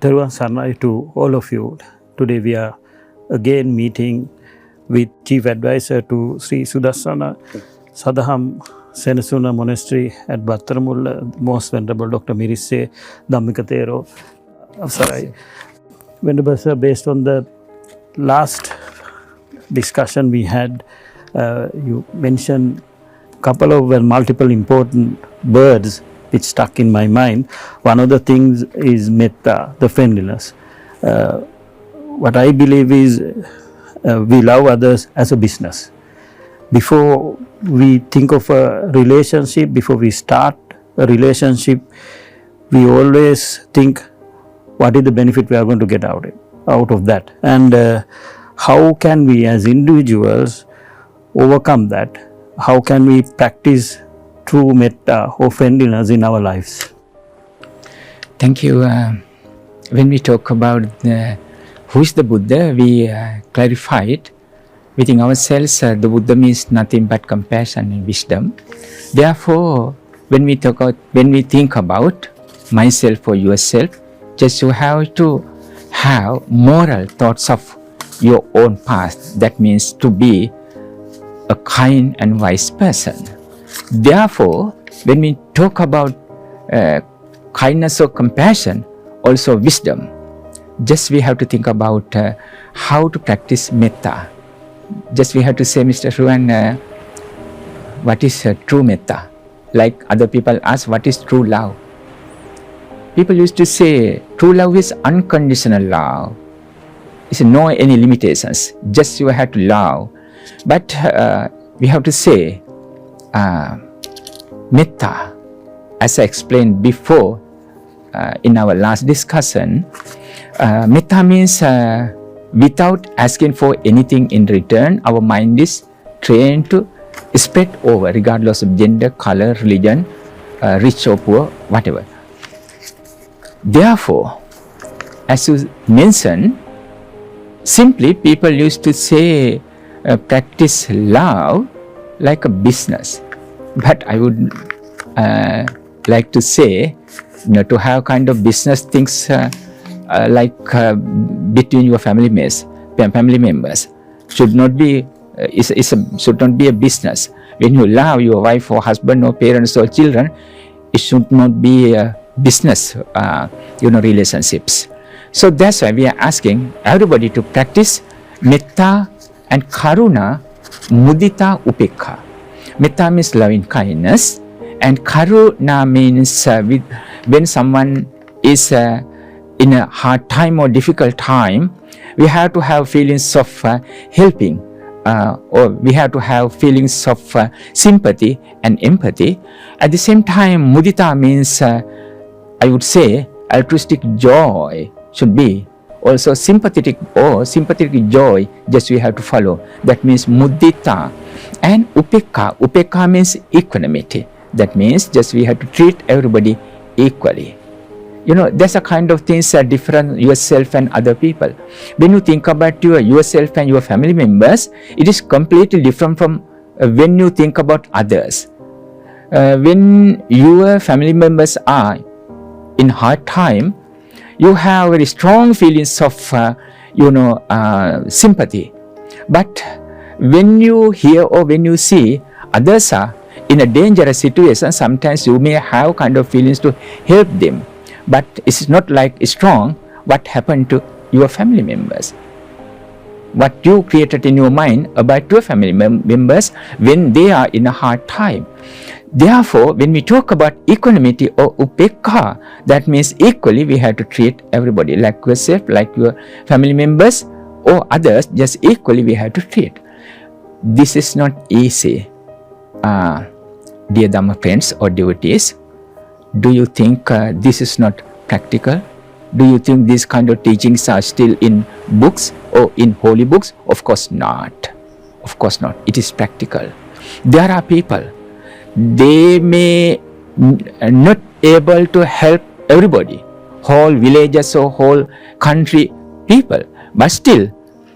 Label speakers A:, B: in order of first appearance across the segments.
A: Ruwan Karagala to all of you. Today we are again meeting with Chief Advisor to Sri Sudarsana Sadaham Senasuna Monastery at Battaramulla, Most Venerable Dr. Mirisse Dhammika Thero. Sorry. Venerable Sir, based on the last discussion we had, you mentioned a couple of multiple important words which stuck in my mind. One of the things is Meththa, the friendliness. What I believe is we love others as a business. Before we think of a relationship, before we start a relationship, we always think what is the benefit we are going to get out of that, and how can we as individuals overcome that? How can we practice true metta or friendliness in our lives?
B: Thank you. When we talk about who is the Buddha, we clarified within ourselves the Buddha means nothing but compassion and wisdom. Therefore, when we think about myself or yourself, just you have to have moral thoughts of your own past. That means to be a kind and wise person. Therefore, when we talk about kindness or compassion, also wisdom, just we have to think about how to practice metta. Just we have to say, Mr. Ruwan, what is true metta? Like other people ask, what is true love? People used to say, true love is unconditional love. It's no any limitations. Just you have to love. But we have to say, Meththa, as I explained before in our last discussion, Meththa means without asking for anything in return, our mind is trained to spread over regardless of gender, color, religion, rich or poor, whatever. Therefore, as you mentioned, simply people used to say practice love like a business. But I would like to say, to have kind of business things like between your family members should not be should not be a business. When you love your wife or husband or parents or children, it should not be a business relationships. So that's why we are asking everybody to practice Meththa and Karuna, Mudita, Upekha. Meththa means loving kindness, and Karuna means when someone is in a hard time or difficult time, we have to have feelings of helping, or we have to have feelings of sympathy and empathy. At the same time, Mudita means, I would say, altruistic joy should be. Also sympathetic joy, just we have to follow. That means mudita. And upekha means equanimity. That means just we have to treat everybody equally. There's a kind of things that different yourself and other people. When you think about yourself and your family members, it is completely different from when you think about others. When your family members are in hard time, you have very strong feelings of sympathy. But when you hear or when you see others are in a dangerous situation, sometimes you may have kind of feelings to help them. But it's not like strong what happened to your family members. What you created in your mind about your family members when they are in a hard time. Therefore, when we talk about equanimity or upekha, that means equally we have to treat everybody like yourself, like your family members or others, just equally we have to treat. This is not easy. Dear Dharma friends or devotees, do you think this is not practical? Do you think these kind of teachings are still in books or in holy books? Of course not. Of course not. It is practical. There are people, they may not able to help everybody, whole villages or whole country people, but still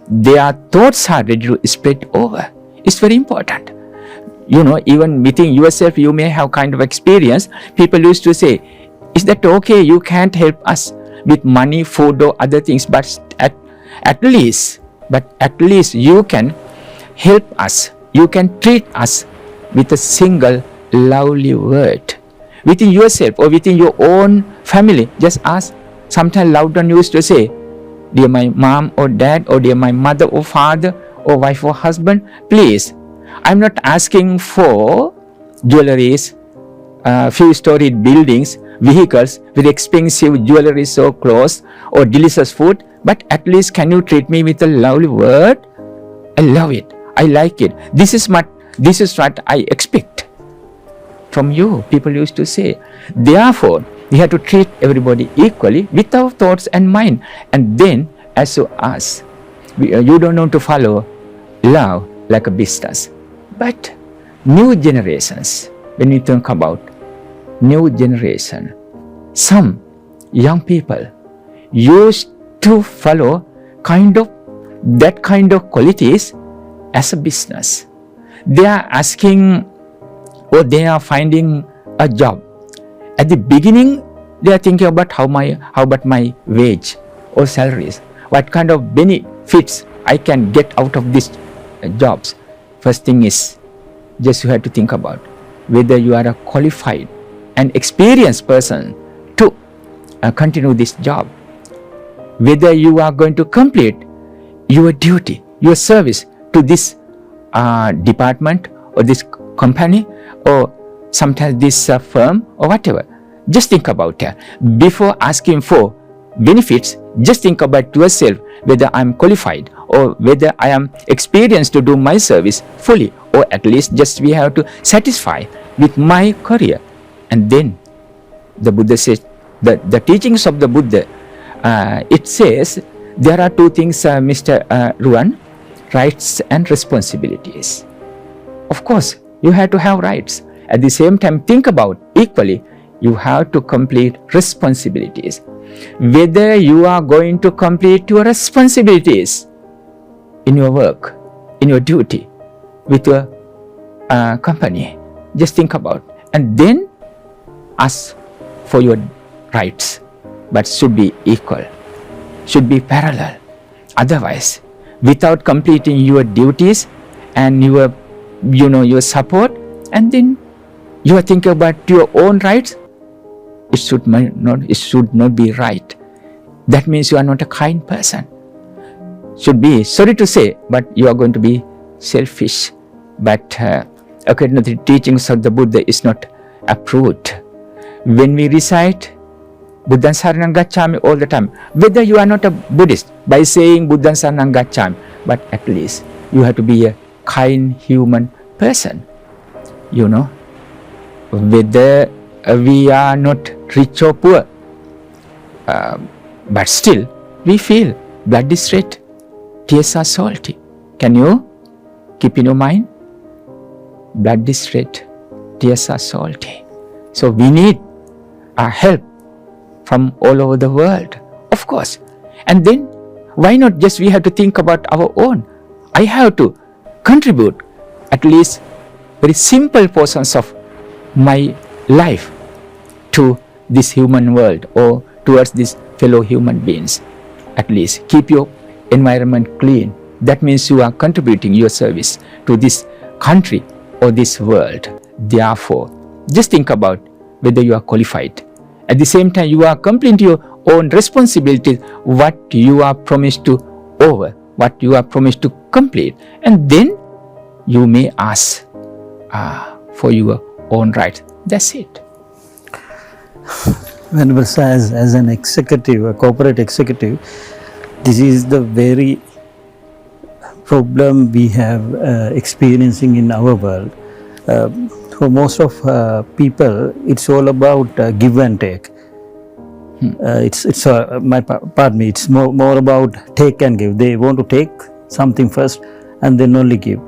B: their thoughts are ready to spread over. It's very important. Even within yourself you may have kind of experience. People used to say, is that okay? You can't help us. with money, food or other things, but at least you can help us, you can treat us with a single lovely word. Within yourself or within your own family, just ask. Sometimes loved one used to say, dear my mom or dad, or dear my mother or father or wife or husband, please, I'm not asking for jewelries, few storied buildings, vehicles with expensive jewelry or clothes or delicious food, but at least can you treat me with a lovely word? I love it, I like it, this is what I expect from you, people used to say. Therefore, we have to treat everybody equally with our thoughts and mind. And then, as to us, you don't want to follow love like a business. But new generations, when we think about new generation, some young people used to follow that kind of qualities as a business. They are asking, or they are finding a job. At the beginning, they are thinking about how about my wage or salaries, what kind of benefits I can get out of these jobs. First thing is, just you have to think about whether you are a qualified and experienced person to continue this job, whether you are going to complete your duty, your service to this department or this company or sometimes this firm or whatever. Just think about it. Before asking for benefits, just think about yourself, whether I am qualified or whether I am experienced to do my service fully, or at least just we have to satisfy with my career. And then the Buddha says, the teachings of the Buddha, it says there are two things, Mr. Ruwan, rights and responsibilities. Of course, you have to have rights. At the same time, think about equally, you have to complete responsibilities. Whether you are going to complete your responsibilities in your work, in your duty, with your company, just think about, and then ask for your rights, but should be equal, should be parallel. Otherwise, without completing your duties and your support, and then you are thinking about your own rights, it should not be right. That means you are not a kind person. Should be, sorry to say, but you are going to be selfish. But according to the teachings of the Buddha, is not approved. When we recite Buddhaṃ Saranam Gacchāmi all the time, whether you are not a Buddhist, by saying Buddhaṃ Saranam Gacchāmi, but at least you have to be a kind human person. Whether we are not rich or poor, but still we feel blood is red, tears are salty. Can you keep in your mind? Blood is red, tears are salty. So we need help from all over the world, of course. And then why not just we have to think about our own? I have to contribute at least very simple portions of my life to this human world or towards these fellow human beings. At least keep your environment clean. That means you are contributing your service to this country or this world. Therefore, just think about whether you are qualified. At the same time, you are completing your own responsibilities, what you are promised to what you are promised to complete. And then you may ask for your own rights. That's it.
A: Venerable Sir, as an executive, a corporate executive, this is the very problem we have experiencing in our world. For most of people, it's all about give and take. It's more about take and give. They want to take something first and then only give.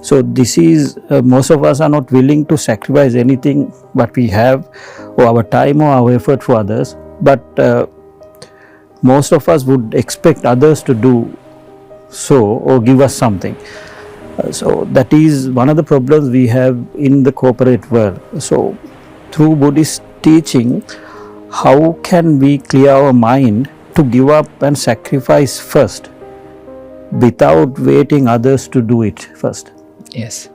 A: So this is, most of us are not willing to sacrifice anything what we have, or our time or our effort for others, but most of us would expect others to do so or give us something. So that is one of the problems we have in the corporate world. So through Buddhist teaching, how can we clear our mind to give up and sacrifice first without waiting others to do it first?
B: Yes.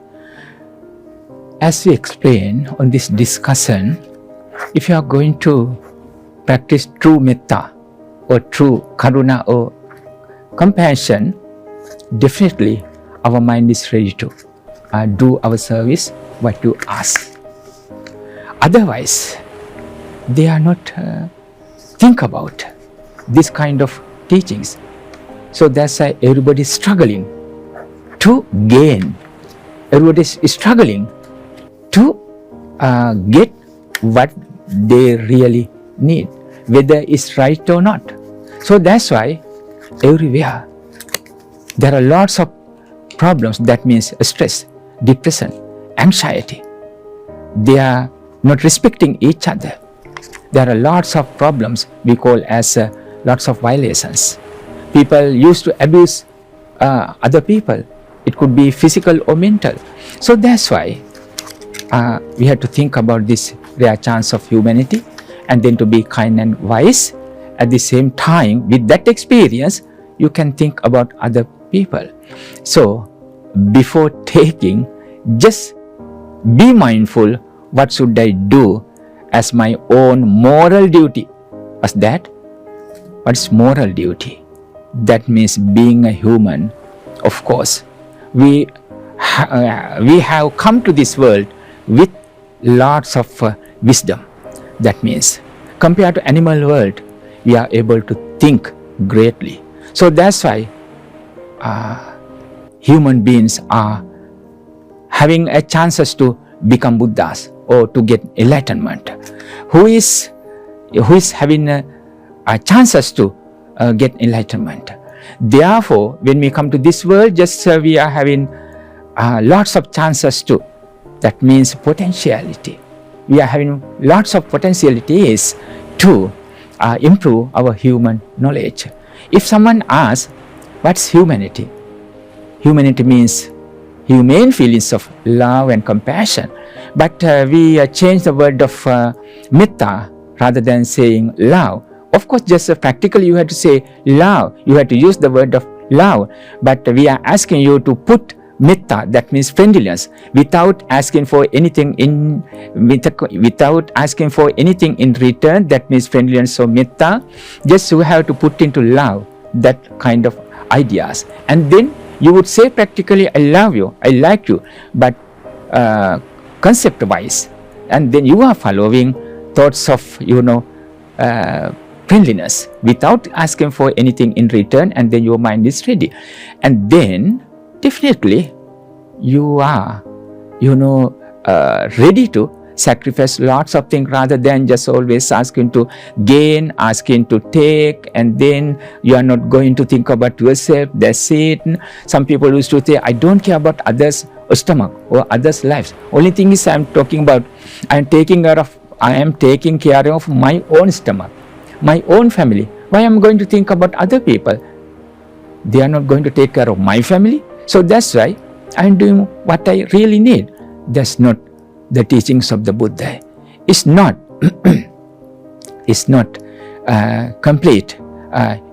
B: As we explained on this discussion, if you are going to practice true Meththa or true Karuna or compassion, definitely our mind is ready to do our service, what you ask. Otherwise, they are not think about this kind of teachings. So that's why everybody is struggling to gain. Everybody is struggling to get what they really need, whether it's right or not. So that's why everywhere there are lots of problems. That means stress, depression, anxiety. They are not respecting each other. There are lots of problems we call as lots of violations. People used to abuse other people. It could be physical or mental. So that's why we have to think about this rare chance of humanity, and then to be kind and wise. At the same time, with that experience, you can think about other people. So before taking, just be mindful, what should I do as my own moral duty? As that, what's moral duty? That means being a human. Of course, we have come to this world with lots of wisdom. That means compared to animal world, we are able to think greatly. So that's why human beings are having a chances to become Buddhas or to get enlightenment. Who is having a chances to get enlightenment? Therefore, when we come to this world, just we are having lots of chances to. That means potentiality. We are having lots of potentialities to improve our human knowledge. If someone asks, what's humanity? Humanity means humane feelings of love and compassion. But we change the word of Meththa rather than saying love. Of course, just practically you have to say love. You have to use the word of love. But we are asking you to put Meththa, that means friendliness, without asking for anything in return. That means friendliness. So Meththa, just you have to put into love that kind of ideas, and then you would say practically, I love you, I like you, but concept wise, and then you are following thoughts of friendliness without asking for anything in return, and then your mind is ready, and then definitely you are ready to sacrifice lots of things rather than just always asking to gain, asking to take, and then you are not going to think about yourself. That's it. Some people used to say, I don't care about others' stomach or others' lives. Only thing is I am taking care of my own stomach, my own family. Why am I going to think about other people? They are not going to take care of my family. So that's why I am doing what I really need. That's not the teachings of the Buddha. It's not complete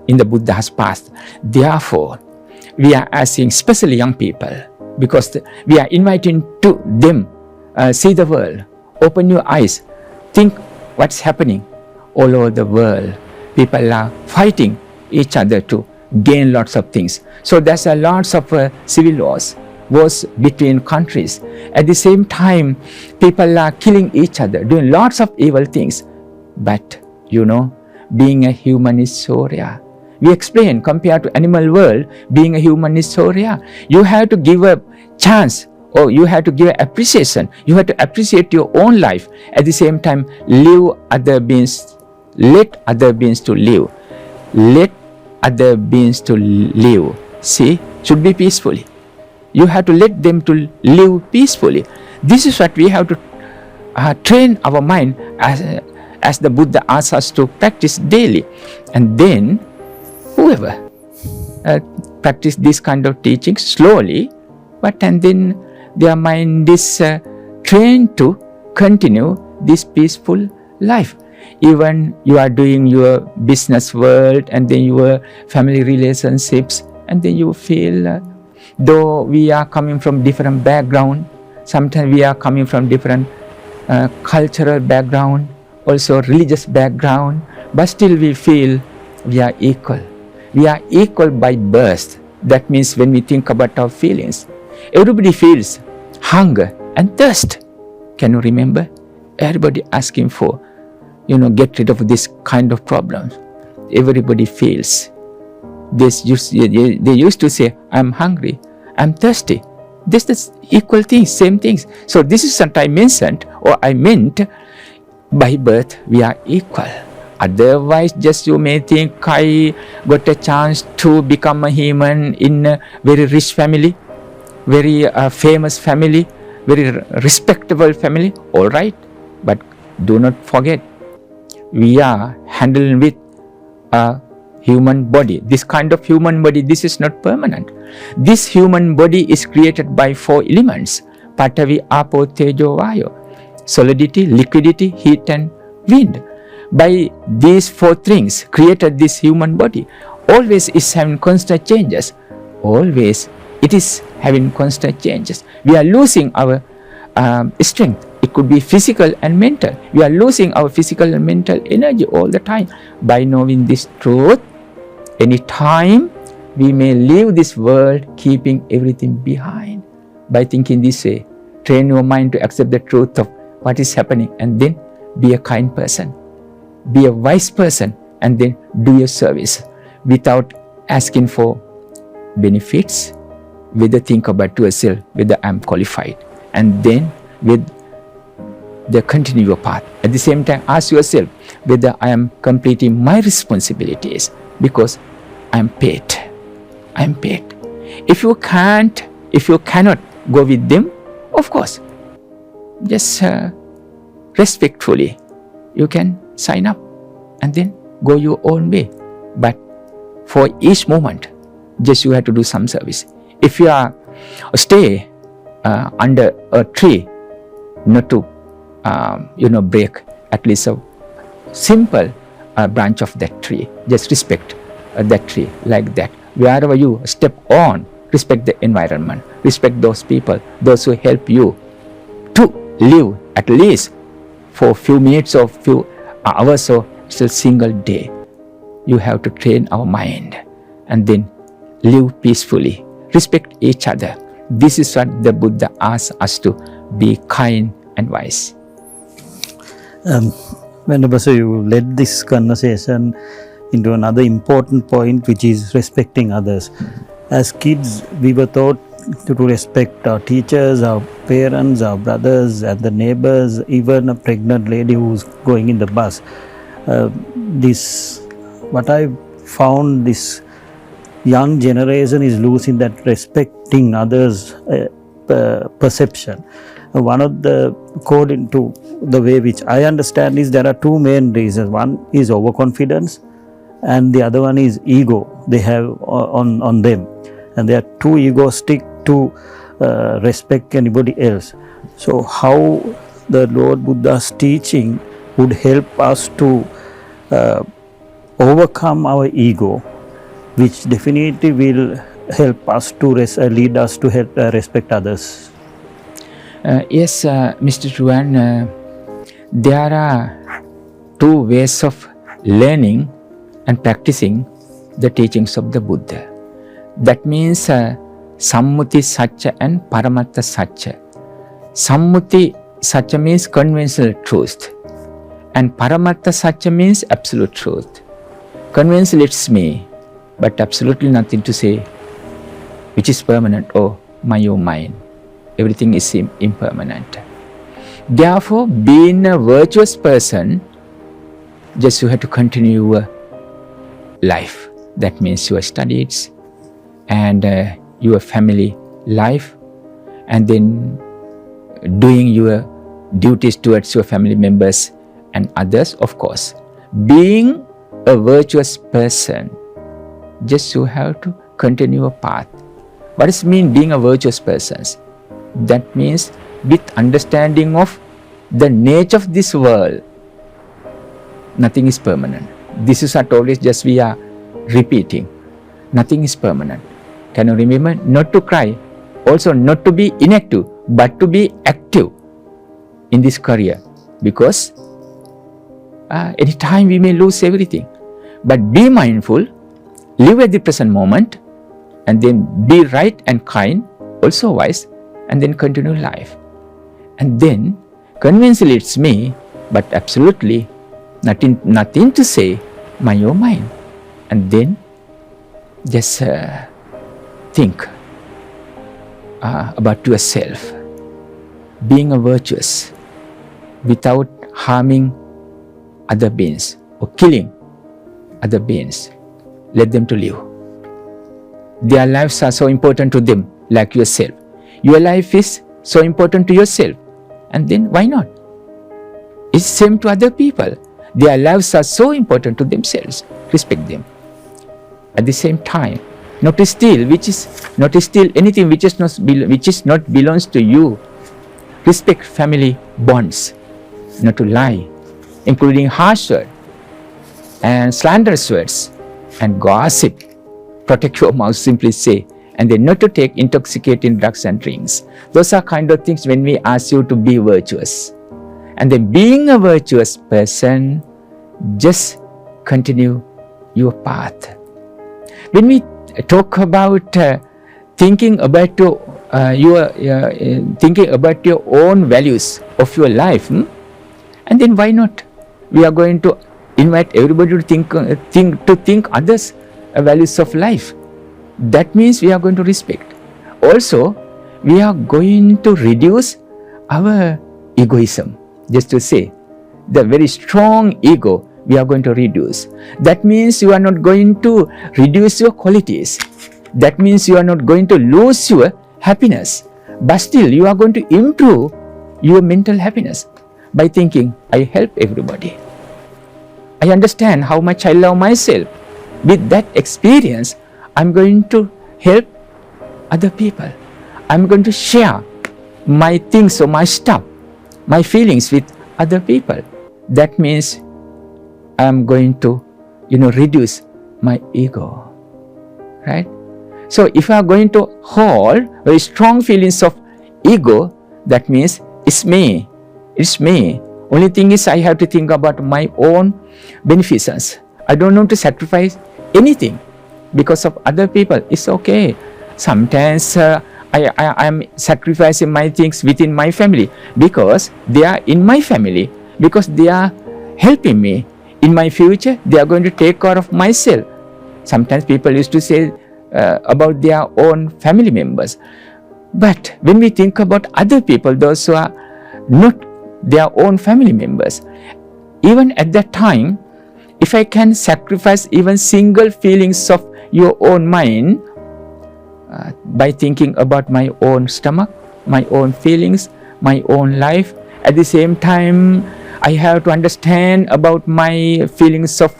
B: in the Buddha's path. Therefore, we are asking, especially young people, because we are inviting to them, see the world, open your eyes, think what's happening all over the world. People are fighting each other to gain lots of things. So there's a lots of civil wars between countries. At the same time, people are killing each other, doing lots of evil things. But being a human is so rare. We explain, compared to animal world, being a human is so rare. You have to give a chance, or you have to give appreciation. You have to appreciate your own life. At the same time, live other beings. Let other beings to live. Let other beings to live. See, should be peacefully. You have to let them to live peacefully. This is what we have to train our mind as the Buddha asks us to practice daily. And then whoever practice this kind of teaching slowly, and then their mind is trained to continue this peaceful life. Even you are doing your business world and then your family relationships, and then you feel, though we are coming from different background, sometimes we are coming from different cultural background, also religious background, but still we feel we are equal. We are equal by birth. That means when we think about our feelings, everybody feels hunger and thirst. Can you remember? Everybody asking for, get rid of this kind of problems. Everybody feels. They used to say, I'm hungry, I'm thirsty. This is equal things, same things. So this is what I mentioned, or I meant, by birth we are equal. Otherwise, just you may think I got a chance to become a human in a very rich family, very famous family, very respectable family. All right, but do not forget, we are handling with a human body. This kind of human body, this is not permanent. This human body is created by 4 elements: Patavi, Apo, Tejo, Vayo. Solidity, liquidity, heat and wind. By these 4 things created this human body. Always is having constant changes. Always it is having constant changes. We are losing our strength. It could be physical and mental. We are losing our physical and mental energy all the time. By knowing this truth, any time we may leave this world keeping everything behind. By thinking this way, train your mind to accept the truth of what is happening, and then be a kind person, be a wise person, and then do your service without asking for benefits. Whether think about yourself, whether I am qualified, and then with the continue your path. At the same time, ask yourself whether I am completing my responsibilities, because I am paid. I am paid. If you cannot go with them, of course, just respectfully, you can sign up and then go your own way. But for each moment, just you have to do some service. If you are stay under a tree, not to break at least a simple branch of that tree. Just respect that tree like that. Wherever you step on, respect the environment, respect those people, those who help you to live at least for a few minutes or few hours or still single day. You have to train our mind and then live peacefully, respect each other. This is what the Buddha asks us to be kind and wise.
A: Venerable, so you led this conversation into another important point, which is respecting others. As kids, we were taught to respect our teachers, our parents, our brothers, and the neighbors, even a pregnant lady who's going in the bus. What I found, this young generation is losing that respecting others perception. One of the, according to the way which I understand, is there are 2 main reasons. One is overconfidence, and the other one is ego they have on them, and they are too egoistic to respect anybody else. So how the Lord Buddha's teaching would help us to overcome our ego, which definitely will help us to lead us to help respect others?
B: Yes, Mr. Ruwan, there are 2 ways of learning and practicing the teachings of the Buddha. That means Sammuti Satcha and Paramatta Satcha. Sammuti Satcha means conventional truth, and Paramatta Satcha means absolute truth. Conventional it's me, but absolutely nothing to say which is permanent or my own mind. Everything is impermanent. Therefore, being a virtuous person, just you have to continue your life. That means your studies and your family life, and then doing your duties towards your family members and others, of course. Being a virtuous person, just you have to continue a path. What does it mean being a virtuous person? That means with understanding of the nature of this world, nothing is permanent. This is what always just we are repeating. Nothing is permanent. Can you remember? Not to cry, also not to be inactive, but to be active in this career, because any time we may lose everything. But be mindful, live at the present moment, and then be right and kind, also wise, and then continue life. And then conventionally it's me, but absolutely nothing to say, my own mind. And then just think about yourself, being a virtuous without harming other beings or killing other beings. Let them to live. Their lives are so important to them, like yourself. Your life is so important to yourself, and then why not? It's same to other people. Their lives are so important to themselves. Respect them. At the same time, not to steal, not to steal anything which is not belongs to you. Respect family bonds. Not to lie, including harsh words and slanderous words and gossip. Protect your mouth, simply say. And then not to take intoxicating drugs and drinks. Those are kind of things when we ask you to be virtuous. And then being a virtuous person, just continue your path. When we talk about thinking about your own values of your life, and then why not? We are going to invite everybody to think others' values of life. That means we are going to respect. Also, we are going to reduce our egoism. Just to say, the very strong ego we are going to reduce. That means you are not going to reduce your qualities. That means you are not going to lose your happiness. But still, you are going to improve your mental happiness by thinking, I help everybody. I understand how much I love myself. With that experience, I'm going to help other people. I'm going to share my things or my stuff, my feelings with other people. That means I'm going to, reduce my ego, right? So if I are going to hold very strong feelings of ego, that means it's me. Only thing is I have to think about my own beneficence. I don't want to sacrifice anything because of other people. It's okay. Sometimes I'm sacrificing my things within my family because they are in my family, because they are helping me. In my future, they are going to take care of myself. Sometimes people used to say about their own family members. But when we think about other people, those who are not their own family members, even at that time, if I can sacrifice even single feelings of your own mind by thinking about my own stomach, my own feelings, my own life, at the same time, I have to understand about my feelings of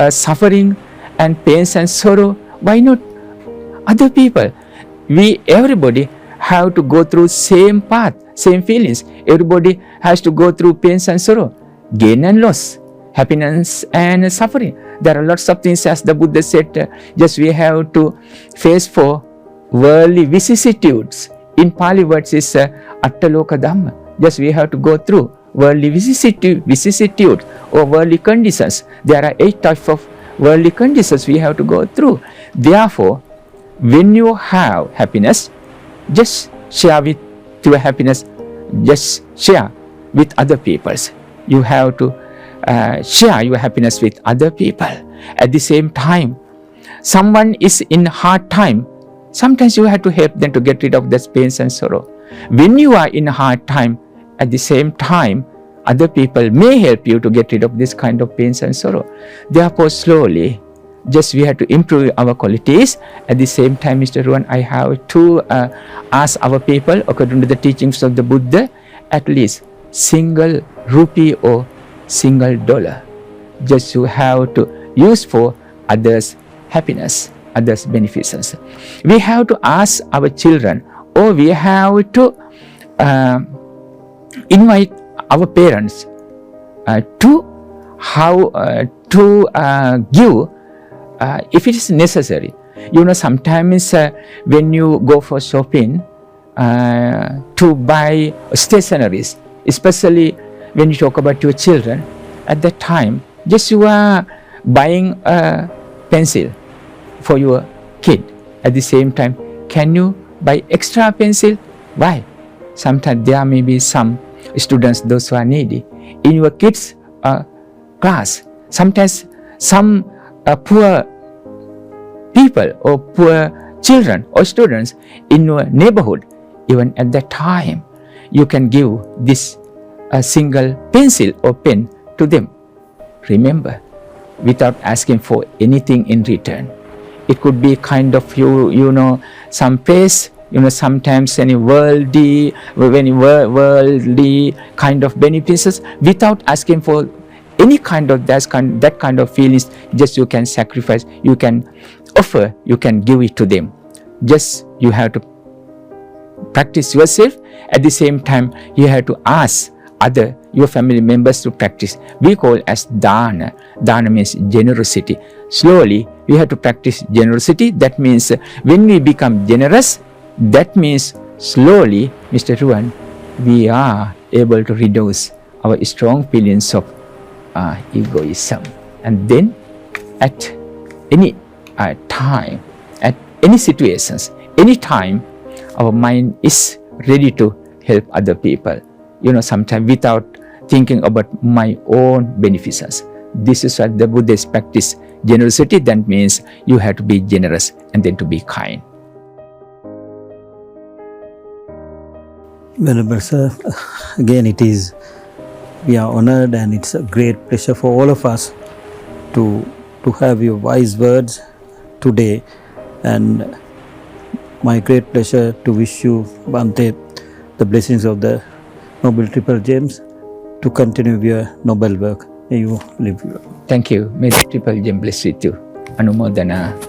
B: suffering and pains and sorrow. Why not other people? Everybody have to go through same path, same feelings. Everybody has to go through pains and sorrow, gain and loss, happiness and suffering. There are lots of things, as the Buddha said, just we have to face for worldly vicissitudes. In Pali words is Aloka Dharma. Just we have to go through worldly vicissitudes or worldly conditions. There are 8 types of worldly conditions we have to go through. Therefore, when you have happiness, just share with your happiness, just share with other peoples. You have to share your happiness with other people. At the same time, someone is in hard time, sometimes you have to help them to get rid of this pains and sorrow. When you are in a hard time, at the same time, other people may help you to get rid of this kind of pains and sorrow. Therefore, slowly, just we have to improve our qualities. At the same time, Mr. Ruwan, I have to ask our people, according to the teachings of the Buddha, at least single rupee or single dollar. Just you have to use for others' happiness, others' beneficence. We have to ask our children, or we have to invite our parents to how to give if it is necessary. You know, sometimes when you go for shopping to buy stationeries, especially when you talk about your children, at that time, just you are buying a pencil for your kid. At the same time, can you buy extra pencil? Why? Sometimes there may be some students, those who are needy. In your kids' class, sometimes some poor people or poor children or students in your neighborhood, even at that time, you can give this a single pencil or pen to them. Remember, without asking for anything in return. It could be kind of you know, some praise, you know, sometimes any worldly kind of benefits without asking for any kind of that kind of feelings. Just you can sacrifice, you can offer, you can give it to them. Just you have to practice yourself. At the same time, you have to ask your family members to practice. We call as Dharma. Dharma means generosity. Slowly, we have to practice generosity. That means when we become generous, that means slowly, Mr. Ruwan, we are able to reduce our strong feelings of egoism. And then at any time, at any situations, any time, our mind is ready to help other people. You know, sometimes without thinking about my own beneficence. This is what the Buddhists practice generosity. That means you have to be generous and then to be kind.
A: Venerable Sir, again we are honored and it's a great pleasure for all of us to have your wise words today, and my great pleasure to wish you, Bhante, the blessings of the Noble Triple Gems to continue your noble work. May you live.
B: Thank you. May the Triple Gem bless you too. Anumodana.